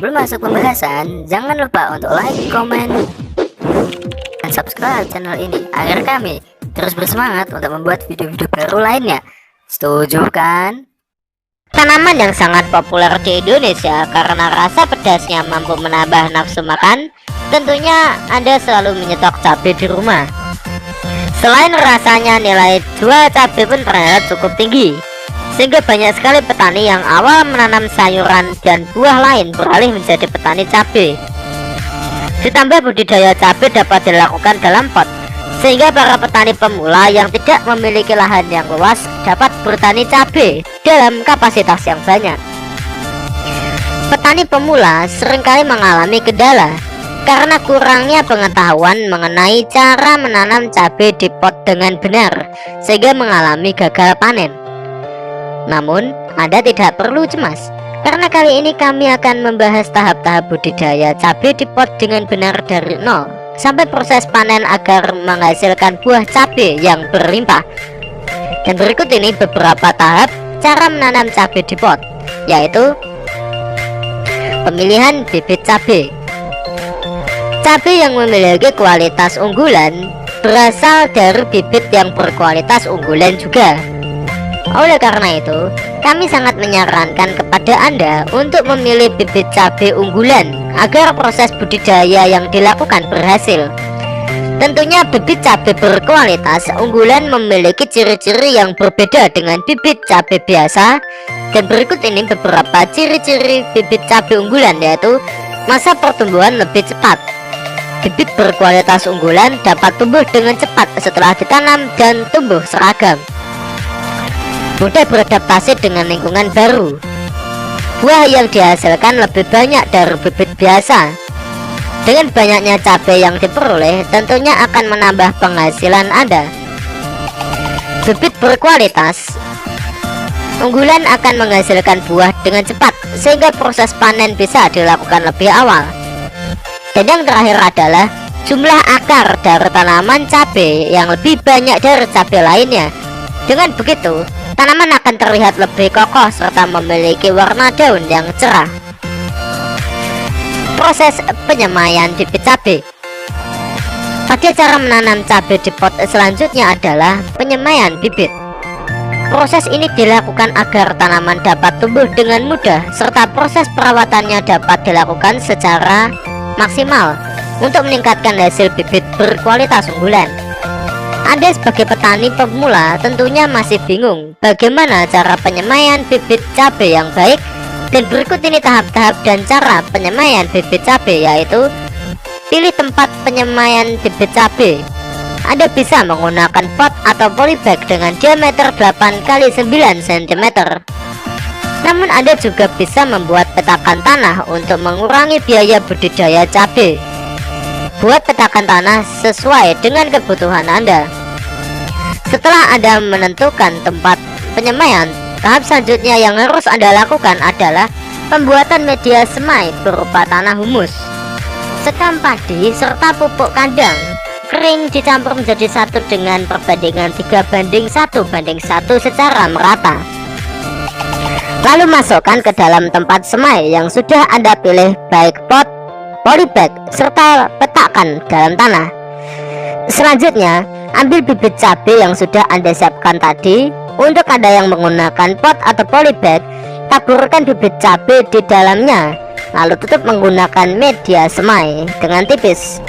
Sebelum masuk pembahasan, jangan lupa untuk like, komen, dan subscribe channel ini agar kami terus bersemangat untuk membuat video-video baru lainnya. Setuju kan? Tanaman yang sangat populer di Indonesia karena rasa pedasnya mampu menambah nafsu makan, tentunya Anda selalu menyetok cabai di rumah. Selain rasanya, nilai jual cabai pun ternyata cukup tinggi, sehingga banyak sekali petani yang awal menanam sayuran dan buah lain beralih menjadi petani cabai. Ditambah budidaya cabai dapat dilakukan dalam pot, sehingga para petani pemula yang tidak memiliki lahan yang luas dapat bertani cabai dalam kapasitas yang banyak. Petani pemula seringkali mengalami kendala karena kurangnya pengetahuan mengenai cara menanam cabai di pot dengan benar, sehingga mengalami gagal panen. Namun, Anda tidak perlu cemas, karena kali ini kami akan membahas tahap-tahap budidaya cabai di pot dengan benar dari nol sampai proses panen agar menghasilkan buah cabai yang berlimpah. Dan berikut ini beberapa tahap cara menanam cabai di pot, yaitu pemilihan bibit cabai. Cabai yang memiliki kualitas unggulan berasal dari bibit yang berkualitas unggulan juga. Oleh karena itu, kami sangat menyarankan kepada Anda untuk memilih bibit cabai unggulan agar proses budidaya yang dilakukan berhasil. Tentunya bibit cabai berkualitas unggulan memiliki ciri-ciri yang berbeda dengan bibit cabai biasa. Dan berikut ini beberapa ciri-ciri bibit cabai unggulan, yaitu masa pertumbuhan lebih cepat. Bibit berkualitas unggulan dapat tumbuh dengan cepat setelah ditanam dan tumbuh seragam. Mudah beradaptasi dengan lingkungan baru. Buah yang dihasilkan lebih banyak dari bibit biasa. Dengan banyaknya cabai yang diperoleh, tentunya akan menambah penghasilan Anda. Bibit berkualitas unggulan akan menghasilkan buah dengan cepat, sehingga proses panen bisa dilakukan lebih awal. Dan yang terakhir adalah jumlah akar dari tanaman cabai yang lebih banyak dari cabai lainnya. Dengan begitu, tanaman akan terlihat lebih kokoh serta memiliki warna daun yang cerah. Proses penyemaian bibit cabai. Pada cara menanam cabai di pot selanjutnya adalah penyemaian bibit. Proses ini dilakukan agar tanaman dapat tumbuh dengan mudah, serta proses perawatannya dapat dilakukan secara maksimal untuk meningkatkan hasil bibit berkualitas unggulan. Anda sebagai petani pemula tentunya masih bingung bagaimana cara penyemaian bibit cabai yang baik, dan berikut ini tahap-tahap dan cara penyemaian bibit cabai, yaitu pilih tempat penyemaian bibit cabai. Anda bisa menggunakan pot atau polybag dengan diameter 8 x 9 cm. Namun Anda juga bisa membuat petakan tanah untuk mengurangi biaya budidaya cabai. Buat petakan tanah sesuai dengan kebutuhan Anda. Setelah Anda menentukan tempat penyemaian, tahap selanjutnya yang harus Anda lakukan adalah pembuatan media semai berupa tanah humus, sekam padi, serta pupuk kandang kering dicampur menjadi satu dengan perbandingan 3:1:1 secara merata. Lalu masukkan ke dalam tempat semai yang sudah Anda pilih, baik pot, polybag, serta petakan dalam tanah. Selanjutnya, ambil bibit cabai yang sudah Anda siapkan tadi. Untuk Anda yang menggunakan pot atau polybag, taburkan bibit cabai di dalamnya, lalu tutup menggunakan media semai dengan tipis.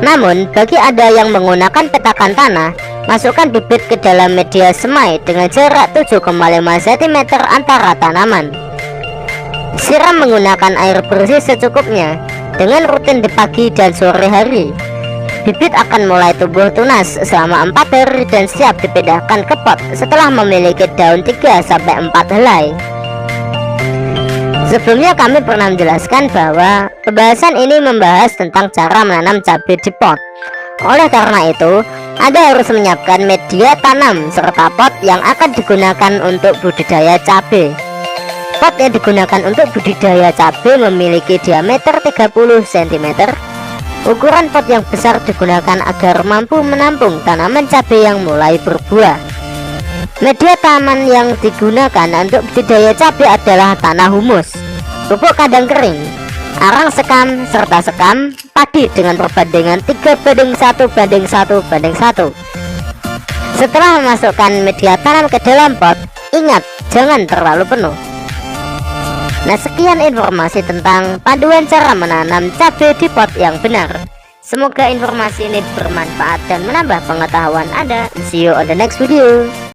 Namun, bagi Anda yang menggunakan petakan tanah, masukkan bibit ke dalam media semai dengan jarak 7,5 cm antara tanaman. Siram menggunakan air bersih secukupnya dengan rutin di pagi dan sore hari. Bibit akan mulai tumbuh tunas selama 4 hari dan siap dipindahkan ke pot setelah memiliki daun 3-4 helai. Sebelumnya kami pernah menjelaskan bahwa pembahasan ini membahas tentang cara menanam cabai di pot. Oleh karena itu, Anda harus menyiapkan media tanam serta pot yang akan digunakan untuk budidaya cabai. Pot yang digunakan untuk budidaya cabai memiliki diameter 30 cm. Ukuran pot yang besar digunakan agar mampu menampung tanaman cabai yang mulai berbuah. Media tanaman yang digunakan untuk budidaya cabai adalah tanah humus. pupuk kandang kering, arang sekam, serta sekam padi dengan perbandingan 3:1:1:1. Setelah memasukkan media tanam ke dalam pot, ingat jangan terlalu penuh. Nah, sekian informasi tentang panduan cara menanam cabai di pot yang benar. Semoga informasi ini bermanfaat dan menambah pengetahuan Anda. See you on the next video.